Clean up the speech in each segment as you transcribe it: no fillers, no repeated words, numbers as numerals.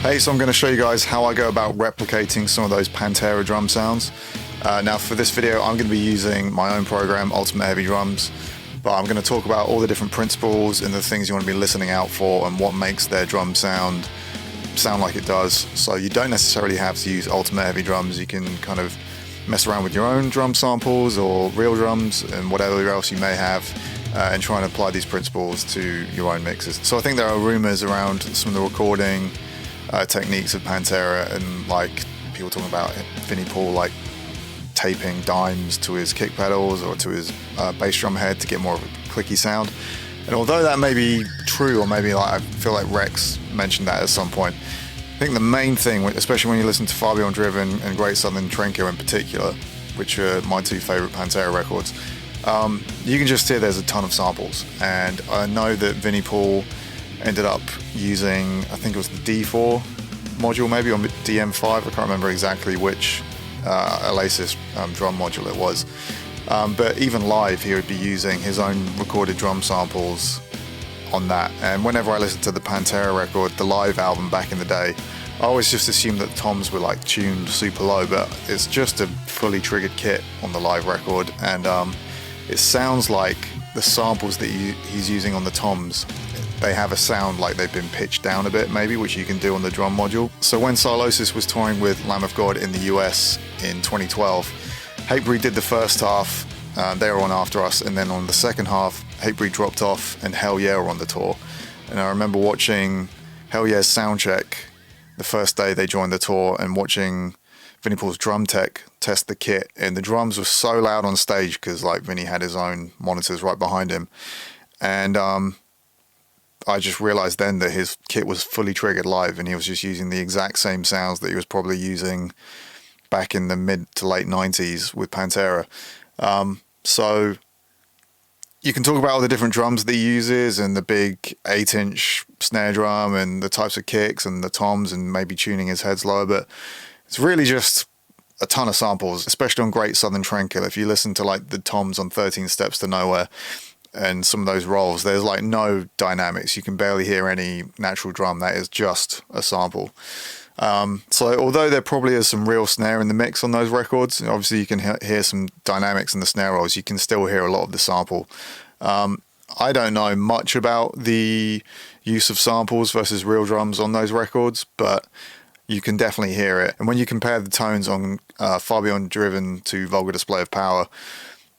Hey, so I'm going to show you guys how I go about replicating some of those Pantera drum sounds. Now for this video I'm going to be using my own program, Ultimate Heavy Drums, but I'm going to talk about all the different principles and the things you want to be listening out for and what makes their drum sound like it does. So you don't necessarily have to use Ultimate Heavy Drums. You can kind of mess around with your own drum samples or real drums and whatever else you may have, and try and apply these principles to your own mixes. So I think there are rumors around some of the recording techniques of Pantera, and like people talking about Vinnie Paul like taping dimes to his kick pedals or to his bass drum head to get more of a clicky sound. And although that may be true, or maybe like I feel like Rex mentioned that at some point, I think the main thing, especially when you listen to Far Beyond Driven and Great Southern Trendkill in particular, which are my two favorite Pantera records, you can just hear there's a ton of samples. And I know that Vinnie Paul ended up using, I think it was the D4 module, maybe, or DM5, I can't remember exactly which Oasis drum module it was. But even live, he would be using his own recorded drum samples on that. And whenever I listen to the Pantera record, the live album back in the day, I always just assumed that the toms were like tuned super low, but it's just a fully triggered kit on the live record. And it sounds like the samples that he's using on the toms, they have a sound like they've been pitched down a bit maybe, which you can do on the drum module. So when Sylosis was touring with Lamb of God in the US in 2012, Hatebreed did the first half, they were on after us, and then on the second half Hatebreed dropped off and Hell Yeah were on the tour. And I remember watching Hell Yeah's soundcheck the first day they joined the tour and watching Vinnie Paul's drum tech test the kit, and the drums were so loud on stage because like Vinnie had his own monitors right behind him, and I just realized then that his kit was fully triggered live and he was just using the exact same sounds that he was probably using back in the mid to late 90s with Pantera. So you can talk about all the different drums that he uses and the big 8-inch snare drum and the types of kicks and the toms and maybe tuning his heads lower, but it's really just a ton of samples, especially on Great Southern Trendkill. If you listen to like the toms on 13 Steps to Nowhere and some of those rolls, there's like no dynamics. You can barely hear any natural drum. That is just a sample. So although there probably is some real snare in the mix on those records, obviously you can hear some dynamics in the snare rolls, you can still hear a lot of the sample. I don't know much about the use of samples versus real drums on those records, but you can definitely hear it. And when you compare the tones on Far Beyond Driven to Vulgar Display of Power,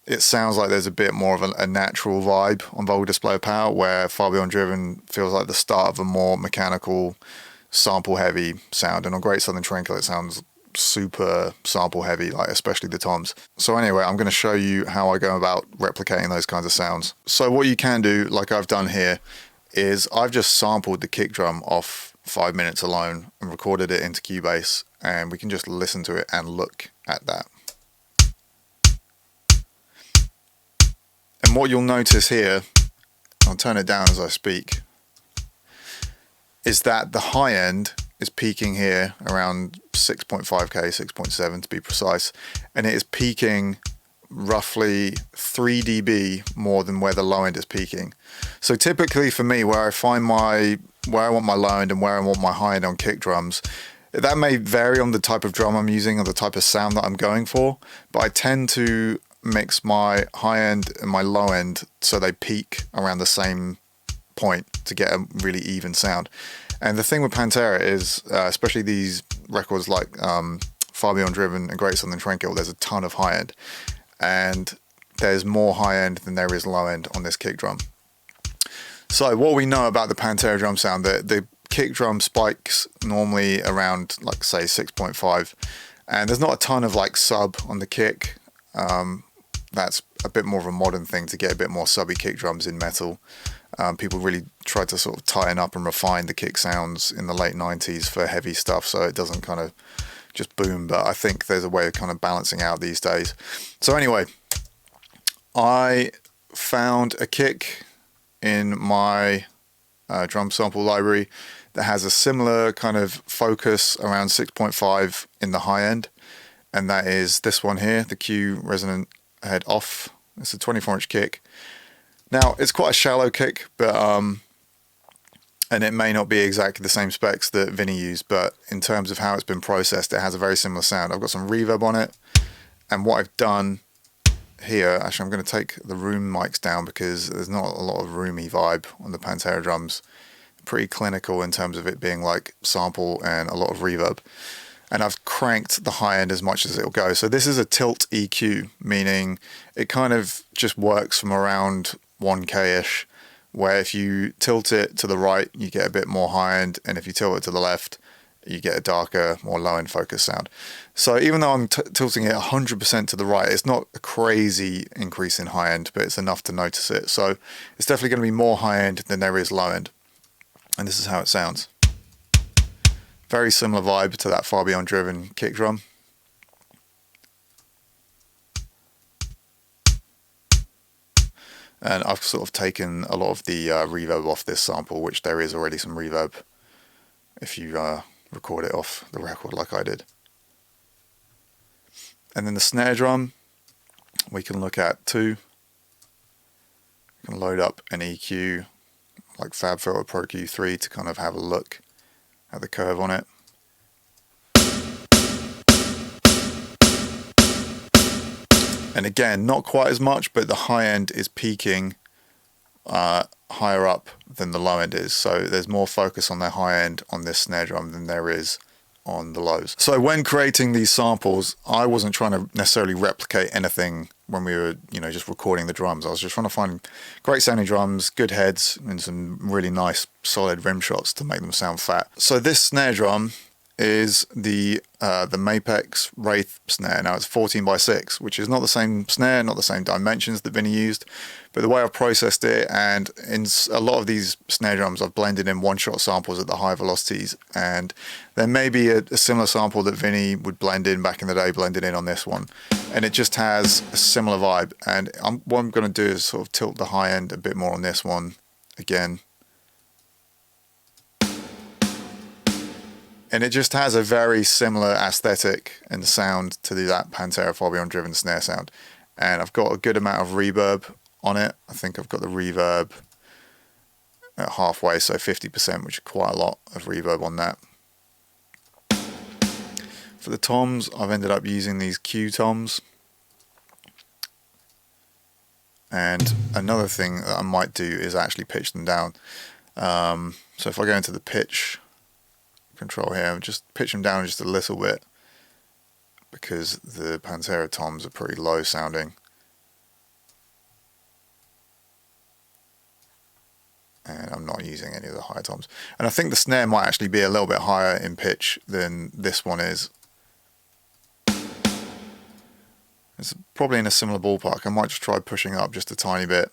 it sounds like there's a bit more of a natural vibe on Vulgar Display of Power, where Far Beyond Driven feels like the start of a more mechanical, sample-heavy sound. And on Great Southern Trendkill, it sounds super sample-heavy, like especially the toms. So anyway, I'm going to show you how I go about replicating those kinds of sounds. So what you can do, like I've done here, is I've just sampled the kick drum off 5 minutes alone and recorded it into Cubase, and we can just listen to it and look at that. And what you'll notice here, I'll turn it down as I speak, is that the high end is peaking here around 6.5k, 6.7 to be precise, and it is peaking roughly 3 dB more than where the low end is peaking. So typically for me, where I want my low end and where I want my high end on kick drums, that may vary on the type of drum I'm using or the type of sound that I'm going for, but I tend to mix my high end and my low end so they peak around the same point to get a really even sound. And the thing with Pantera is, especially these records like Far Beyond Driven and Great Southern Trendkill, there's a ton of high end, and there's more high end than there is low end on this kick drum. So what we know about the Pantera drum sound, the kick drum spikes normally around like say 6.5, and there's not a ton of like sub on the kick. That's a bit more of a modern thing to get a bit more subby kick drums in metal. People really tried to sort of tighten up and refine the kick sounds in the late 90s for heavy stuff, so it doesn't kind of just boom, but I think there's a way of kind of balancing out these days. So anyway, I found a kick in my drum sample library that has a similar kind of focus around 6.5 in the high end, and that is this one here, the Q Resonant Head Off. It's a 24-inch kick. Now, it's quite a shallow kick, but And it may not be exactly the same specs that Vinnie used, but in terms of how it's been processed, it has a very similar sound. I've got some reverb on it, and what I've done here, actually I'm going to take the room mics down because there's not a lot of roomy vibe on the Pantera drums. Pretty clinical in terms of it being like sample and a lot of reverb. And I've cranked the high end as much as it'll go. So this is a tilt EQ, meaning it kind of just works from around 1K-ish, where if you tilt it to the right, you get a bit more high end, and if you tilt it to the left, you get a darker, more low end focus sound. So even though I'm tilting it 100% to the right, it's not a crazy increase in high end, but it's enough to notice it. So it's definitely going to be more high end than there is low end. And this is how it sounds. Very similar vibe to that Far Beyond Driven kick drum. And I've sort of taken a lot of the reverb off this sample, which there is already some reverb if you record it off the record like I did. And then the snare drum, we can look at too. We can load up an EQ like FabFilter Pro Q3 to kind of have a look at the curve on it. And again, not quite as much, but the high end is peaking higher up than the low end is. So there's more focus on the high end on this snare drum than there is on the lows. So when creating these samples, I wasn't trying to necessarily replicate anything when we were, just recording the drums. I was just trying to find great sounding drums, good heads, and some really nice solid rim shots to make them sound fat. So this snare drum is the Mapex Wraith snare. Now it's 14x6, which is not the same snare, not the same dimensions that Vinnie used, but the way I've processed it, and in a lot of these snare drums I've blended in one-shot samples at the high velocities, and there may be a similar sample that Vinnie would blend in back in the day, blended in on this one, and it just has a similar vibe. And what I'm going to do is sort of tilt the high end a bit more on this one again. And it just has a very similar aesthetic and sound to that Pantera Far Beyond Driven snare sound. And I've got a good amount of reverb on it. I think I've got the reverb at halfway, so 50%, which is quite a lot of reverb on that. For the toms, I've ended up using these Q toms. And another thing that I might do is actually pitch them down. So if I go into the pitch control here, just pitch them down just a little bit, because the Pantera toms are pretty low sounding. And I'm not using any of the high toms. And I think the snare might actually be a little bit higher in pitch than this one is. It's probably in a similar ballpark. I might just try pushing up just a tiny bit.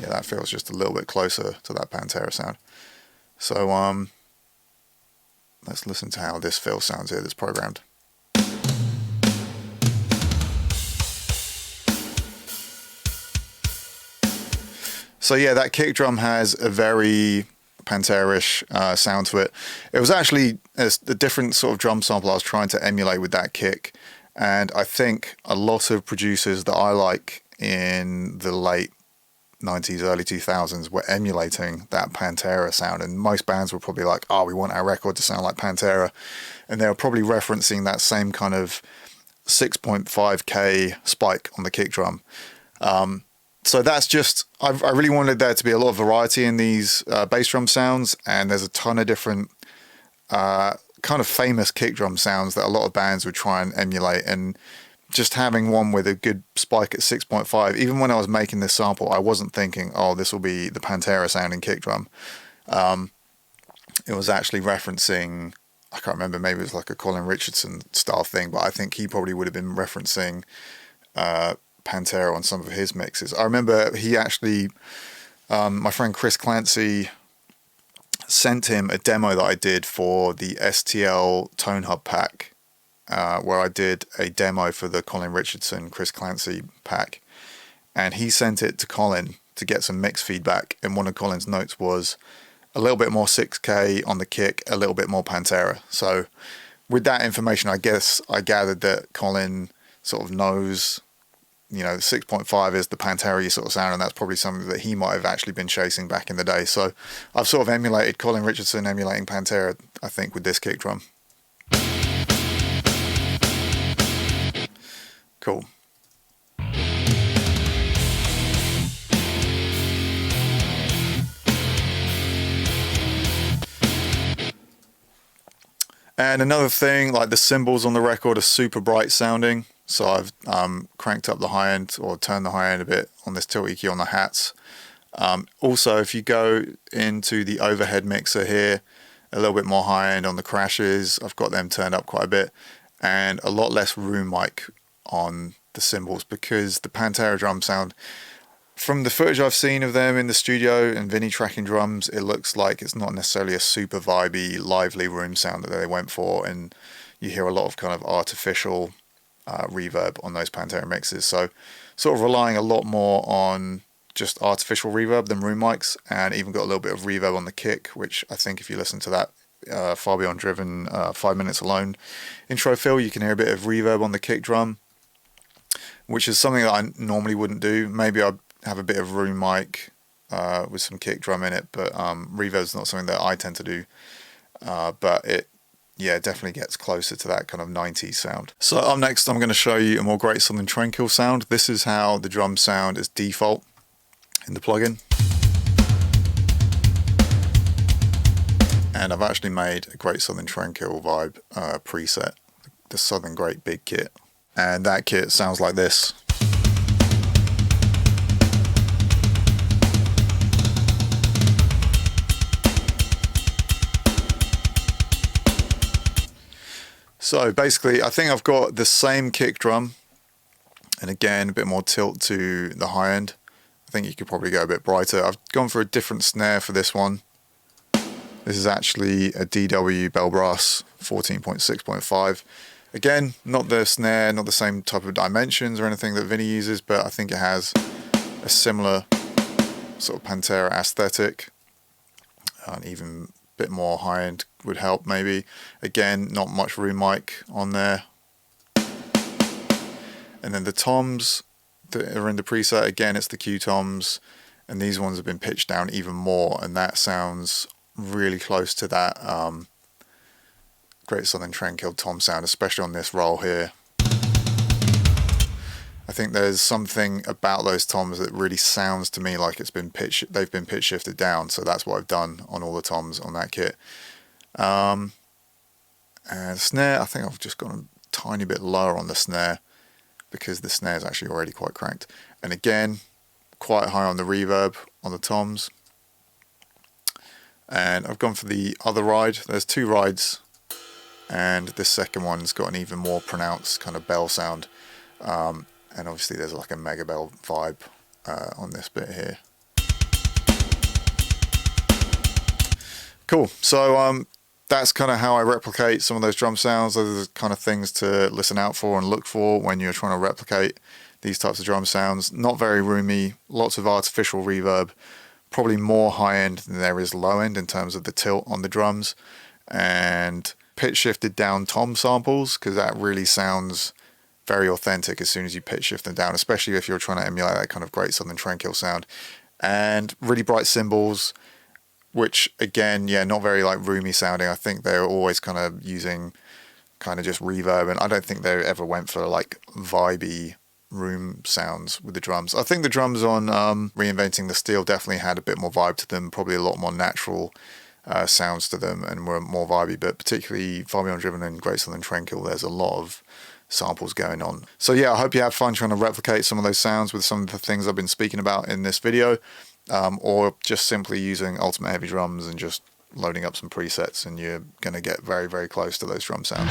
Yeah, that feels just a little bit closer to that Pantera sound. So let's listen to how this fill sounds here that's programmed. So yeah, that kick drum has a very Pantera-ish sound to it. It was actually a different sort of drum sample I was trying to emulate with that kick, and I think a lot of producers that I like in the late 90s, early 2000s were emulating that Pantera sound, and most bands were probably like, oh, we want our record to sound like Pantera, and they were probably referencing that same kind of 6.5K spike on the kick drum. So that's just, I really wanted there to be a lot of variety in these bass drum sounds, and there's a ton of different kind of famous kick drum sounds that a lot of bands would try and emulate, and just having one with a good spike at 6.5, even when I was making this sample, I wasn't thinking, oh, this will be the Pantera sounding kick drum. It was actually referencing, I can't remember, maybe it was like a Colin Richardson style thing, but I think he probably would have been referencing Pantera on some of his mixes. I remember he actually, my friend Chris Clancy sent him a demo that I did for the STL Tone Hub pack, where I did a demo for the Colin Richardson Chris Clancy pack, and he sent it to Colin to get some mix feedback, and one of Colin's notes was a little bit more 6K on the kick, a little bit more Pantera. So with that information, I guess I gathered that Colin sort of knows you know, 6.5 is the Pantera sort of sound, and that's probably something that he might have actually been chasing back in the day. So I've sort of emulated Colin Richardson emulating Pantera, I think, with this kick drum. Cool. And another thing, like the cymbals on the record are super bright sounding. So I've cranked up the high end, or turned the high end a bit on this tilt EQ on the hats. Also, if you go into the overhead mixer here, a little bit more high end on the crashes, I've got them turned up quite a bit, and a lot less room mic on the cymbals, because the Pantera drum sound, from the footage I've seen of them in the studio and Vinnie tracking drums, it looks like it's not necessarily a super vibey, lively room sound that they went for, and you hear a lot of kind of artificial reverb on those Pantera mixes. So sort of relying a lot more on just artificial reverb than room mics, and even got a little bit of reverb on the kick, which I think if you listen to that Far Beyond Driven 5 Minutes Alone intro fill, you can hear a bit of reverb on the kick drum, which is something that I normally wouldn't do. Maybe I'd have a bit of room mic with some kick drum in it, but reverb's not something that I tend to do. But it, yeah, definitely gets closer to that kind of 90s sound. So up next, I'm going to show you a more Great Southern Trendkill sound. This is how the drum sound is default in the plugin. And I've actually made a Great Southern Trendkill vibe preset, the Southern Great Big Kit. And that kit sounds like this. So basically, I think I've got the same kick drum, and again, a bit more tilt to the high end. I think you could probably go a bit brighter. I've gone for a different snare for this one. This is actually a DW Bell Brass 14.6.5. Again, not the snare, not the same type of dimensions or anything that Vinnie uses, but I think it has a similar sort of Pantera aesthetic, and even bit more high end would help maybe. Again, not much room mic on there. And then the toms that are in the preset, again, it's the Q toms, and these ones have been pitched down even more, and that sounds really close to that Great Southern Trendkill tom sound, especially on this roll here. I think there's something about those toms that really sounds to me like they've been pitch shifted down, so that's what I've done on all the toms on that kit. And snare, I think I've just gone a tiny bit lower on the snare, because the snare is actually already quite cranked. And again, quite high on the reverb on the toms. And I've gone for the other ride. There's two rides, and this second one's got an even more pronounced kind of bell sound. And obviously there's like a mega bell vibe on this bit here. Cool. So that's kind of how I replicate some of those drum sounds. Those are the kind of things to listen out for and look for when you're trying to replicate these types of drum sounds. Not very roomy, lots of artificial reverb, probably more high end than there is low end in terms of the tilt on the drums, and pitch shifted down tom samples, because that really sounds very authentic as soon as you pitch shift them down, especially if you're trying to emulate that kind of Great Southern Trendkill sound. And really bright cymbals, which again, yeah, not very like roomy sounding. I think they're always kind of using kind of just reverb, and I don't think they ever went for like vibey room sounds with the drums. I think the drums on Reinventing the Steel definitely had a bit more vibe to them, probably a lot more natural sounds to them, and were more vibey, but particularly Far Beyond Driven and Great Southern Trendkill, there's a lot of samples going on. So yeah, I hope you have fun trying to replicate some of those sounds with some of the things I've been speaking about in this video, or just simply using Ultimate Heavy Drums and just loading up some presets, and you're going to get very, very close to those drum sounds.